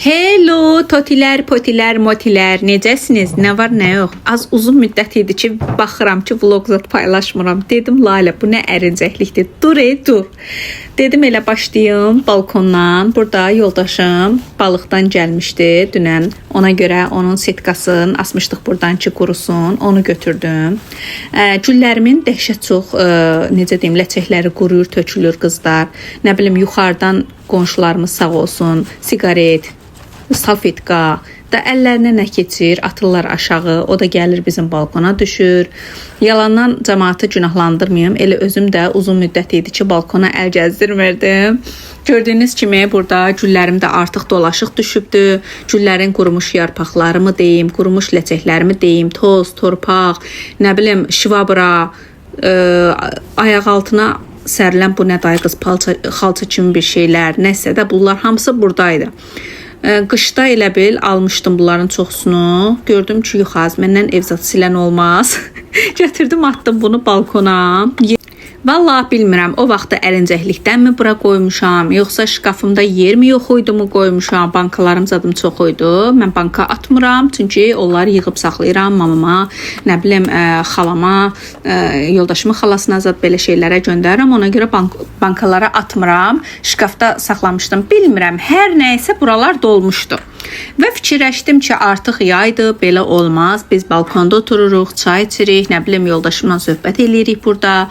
Hello, totilər, potilər, motilər, necəsiniz? Nə var, nə yox? Az uzun müddət idi ki, baxıram ki, vlog zat paylaşmıram. Dedim, Lalə, bu nə ərincəklikdir? Dur, dur. Dedim, elə başlayım balkondan. Burada yoldaşım balıqdan gəlmişdi dünən. Ona görə onun setkasını asmışdıq buradan ki, qurusun. Onu götürdüm. Güllərimin dəhşət çox, necə deyim, ləçəkləri quruyur, tökülür qızlar. Nə bilim, yuxarıdan qonşularımız sağ olsun, siqaret, salfetka da əllərinə nə keçir, atırlar aşağı, o da gəlir bizim balkona düşür. Yalandan cəmaatı günahlandırmayım, elə özüm də uzun müddət idi ki, balkona əl gəzdirmirdim. Gördüyünüz kimi burada güllərim də artıq dolaşıq düşübdü. Güllərin qurumuş yarpaqlarımı deyim, qurumuş ləçəklərimi deyim, toz, torpaq, nə bilim, şivabra, ayaq altına sərilən bu nə day qız, xalça kimi bir şeylər, nəsə də bunlar hamısı buradaydı. Qışda elə bil almışdım bunların çoxsunu. Gördüm ki, yox, məndən evzat silən olmaz. Gətirdim, atdım bunu balkona. Vallahi bilmirəm, o vaxtda ərincəklikdənmi bura qoymuşam, yoxsa şkafımda yer mi yox idi mu qoymuşam, bankalarım zadım çox idi. Mən banka atmıram, çünki onları yığıb saxlayıram mamama, nə bilim, xalama, yoldaşımın xalasına zat belə şeylərə göndərirəm. Ona görə bankalara atmıram, şkafda saxlamışdım. Bilmirəm, hər nəysə buralar dolmuşdu. Və fikirləşdim ki, artıq yaydı, belə olmaz. Biz balkonda otururuq, çay içirik, nə bilim, yoldaşımla söhbət eləyirik burada.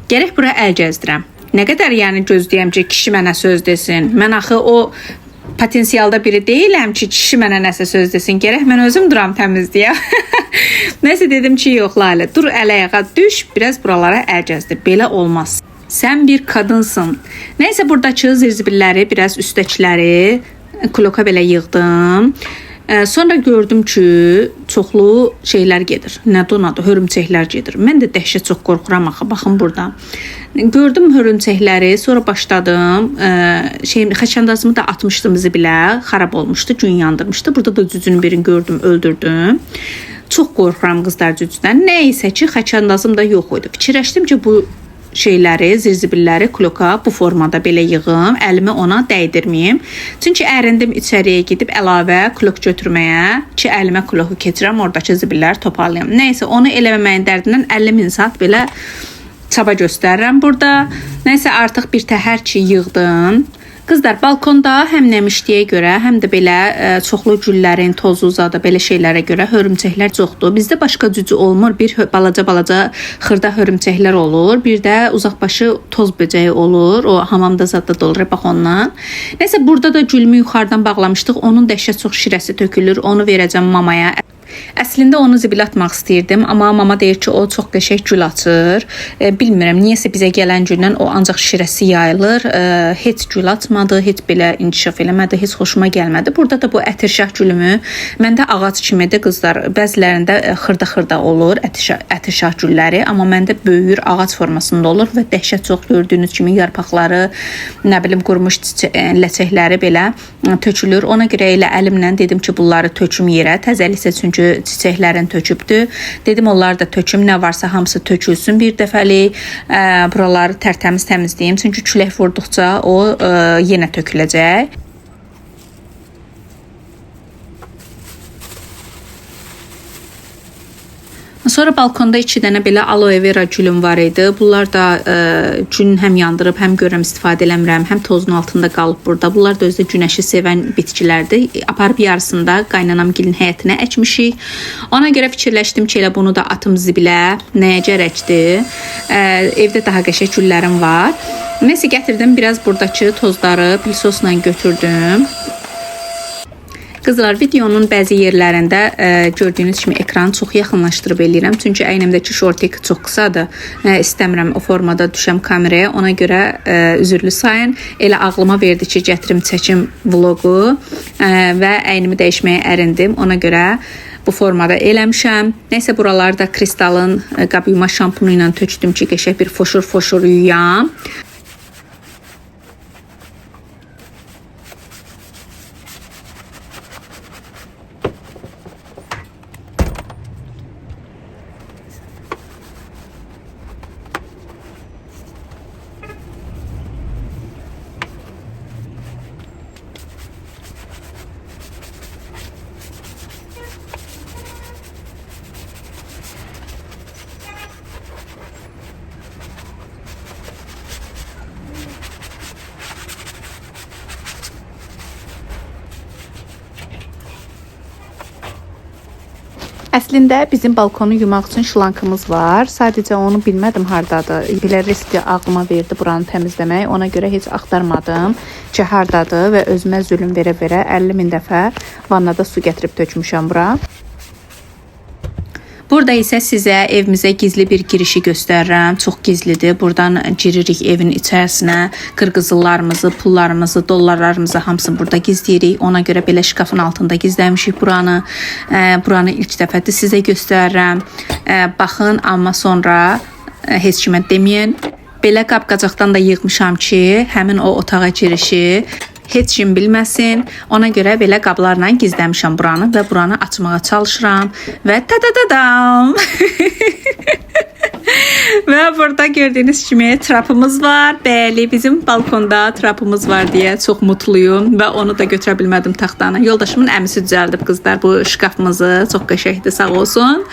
Gərək bura əl gəzdirəm. Nə qədər yəni gözləyəm ki, kişi mənə söz desin. Mən axı o potensialda biri deyiləm ki, kişi mənə nəsə söz desin. Gərək mən özüm duram təmizliyə. Nəsə dedim ki, yox Lalə, dur əl-ayağa düş, biraz buralara əl gəzdir. Belə olmaz. Sən bir qadınsın. Nəysə buradakı zirzibilləri, biraz üstəkiləri kloka belə yığdım. Sonra gördüm ki, çoxlu şeylər gedir. Nədir, hörümçəklər gedir. Mən də dəhşət çox qorxuram axı, baxın burada. Gördüm hörümçəkləri, sonra başladım. Xəçəndazımı da atmışdım zibilə, xarab olmuşdu, gün yandırmışdı. Burada da cücünün birini gördüm, öldürdüm. Çox qorxuram qızlar cücüdən. Nəysə ki, xəçəndazım da yox idi. Fikirləşdim ki, bu şeyləri, zirzibilləri kloka bu formada belə yığım, əlimi ona dəydirməyim. Çünki ərindim içəriyə gedib əlavə klok götürməyə ki, əlimə kloku keçirəm, oradakı zibilləri toparlayım. Nəysə, onu eləməməyin dərdindən 50.000 saat belə çaba göstərirəm burada. Nəysə, artıq bir təhər ki, yığdım. Qızlar, balkonda həm nəmişliyə görə, həm də belə çoxlu güllərin, tozu uzadı, belə şeylərə görə hörümçəklər çoxdur. Bizdə başqa cücü olmur. Bir balaca xırda hörümçəklər olur. Bir də uzaqbaşı toz böcəyi olur. O hamamda zadda da olur, bax ondan. Nəsə, burada da gülümü yuxarıdan bağlamışdıq. Onun dəhşət çox şirəsi tökülür. Onu verəcəm mamaya. Əslində onu zibilə atmaq istəyirdim, amma mama deyir ki, o çox qəşəng gül açır. Bilmirəm, niyəsə bizə gələn gündən o ancaq şirəsi yayılır. Heç gül açmadı, heç belə inkişaf eləmədi, heç xoşuma gəlmədi. Burada da bu ətirşah gülümü, məndə ağac kimidir qızlar. Bəzilərində xırda-xırda olur ətirşah gülləri, amma məndə böyüyür, ağac formasında olur və dəhşət çox gördüyünüz kimi yarpaqları, nə bilim, qurumuş ləçəkləri belə tökülür. Ona görə elə əlimlə dedim ki, bunları töküm yerə, təzəliksə çünki çiçəklərin tökübdü. Dedim, onları da töküm, nə varsa hamısı tökülsün bir dəfəlik. Buraları tərtəmiz təmizləyim. Çünki külək vurduqca o yenə töküləcək. Sonra balkonda 2 dənə belə aloe vera gülüm var idi. Bunlar da gün həm yandırıb, həm görürəm istifadə eləmirəm, həm tozun altında qalıb burada. Bunlar da özdə günəşi sevən bitkilərdir. Aparıb yarısında qaynanamgilin həyətinə əkmişik. Ona görə fikirləşdim ki, elə bunu da atım zibilə, nəyə gərəkdir. Evdə daha qəşəng güllərim var. Nəsə, gətirdim, biraz buradakı tozları pilsosla götürdüm. Qızlar, videonun bəzi yerlərində gördüyünüz kimi ekranı çox yaxınlaşdırıb eləyirəm. Çünki əynimdəki şortik çox qısadır. İstəmirəm o formada düşəm kameraya. Ona görə üzürlü sayın. Elə ağlıma verdi ki, gətirim çəkim vlogu və əynimi dəyişməyə ərindim. Ona görə bu formada eləmişəm. Nəysə, buralarda kristalın qab yuma şampunu ilə tökdüm ki, qəşəng bir foşur yuyam. Əslində bizim balkonu yumaq üçün şlankımız var. Sadəcə onu bilmədim hardadır. Belə riskli ağlıma verdi buranı təmizləmək. Ona görə heç axtarmadım ki, hardadır və özümə zülm verə-verə 50.000 dəfə vannada su gətirib tökmüşəm bura. Burada isə sizə evimizə gizli bir girişi göstərirəm. Çox gizlidir. Buradan giririk evin içərisinə. Qırqızıllarımızı, pullarımızı, dollarlarımızı hamısını burada gizləyirik. Ona görə belə şkafın altında gizləmişik buranı. Buranı ilk dəfədir sizə göstərirəm. Baxın, amma sonra heç kimə deməyin. Belə qab-qacaqdan da yığmışam ki, həmin o otağa girişi heç kim bilməsin. Ona görə belə qablarla gizləmişəm buranı və buranı açmağa çalışıram və ta-da-da-dam. Və burada gördüyünüz kimi trapımız var. Bəli, bizim balkonda trapımız var deyə çox mutluyum və onu da götürə bilmədim taxtanı. Yoldaşımın əmisi düzəldib qızlar bu şkafımızı. Çox qəşəngdir, sağ olsun.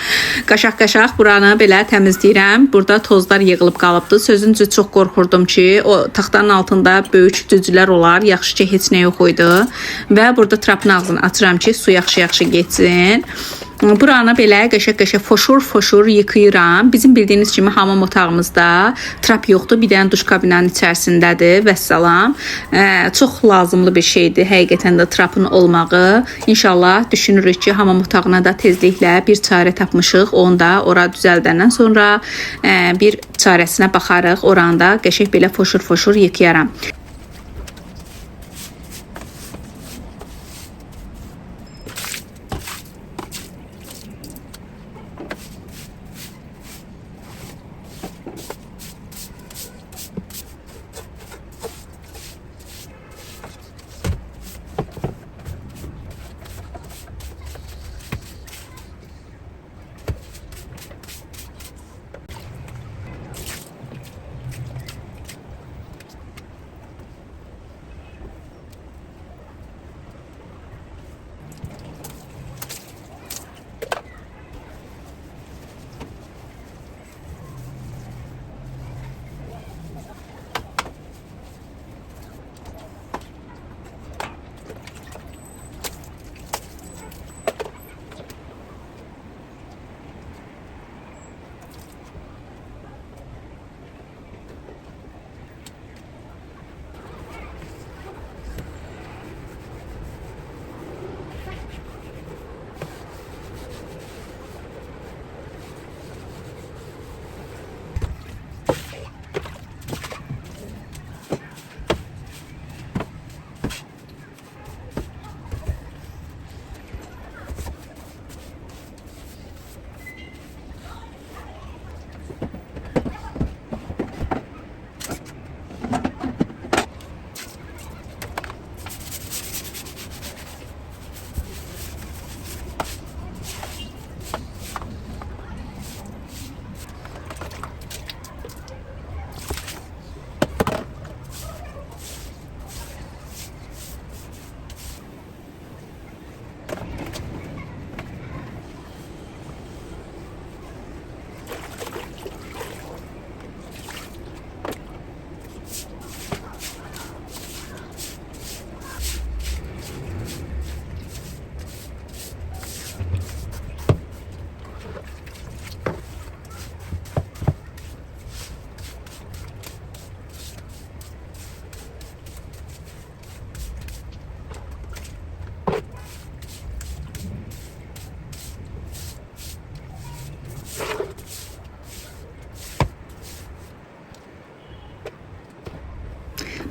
Qaşaq-qaşaq buranı belə təmizləyirəm. Burada tozlar yığılıb qalıbdı. Sözüncə çox qorxurdum ki, o taxtanın altında böyük cücülər olar. Yaxşı ki, heç nə yox idi. Və burada trapın ağzını açıram ki, su yaxşı-yaxşı getsin. Buranı belə qəşəng-qəşəng foşur-foşur yıkayıram. Bizim bildiyiniz kimi hamam otağımızda trap yoxdur. Bir dənə duş kabinanın içərisindədir. Vəssalam. Çox lazımlı bir şeydir həqiqətən də trapın olmağı. İnşallah düşünürük ki, hamam otağına da tezliklə bir çarə tapmışıq. Onu da ora düzəldəndən sonra bir çarəsinə baxarıq. Oranı da qəşəng belə foşur-foşur yıkayaram.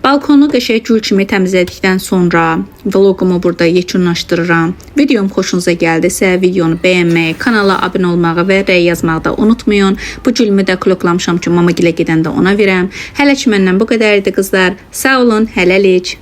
Balkonu qəşəng gül kimi təmizlədikdən sonra vlogumu burada yekunlaşdırıram. Videom xoşunuza gəldisə, videonu bəyənməyi, kanala abunə olmağı və rəy yazmağı da unutmayın. Bu gülümü də kloklamışam ki, mama gilə gedəndə ona verəm. Hələ ki məndən bu qədər idi qızlar. Sağ olun, hələlik.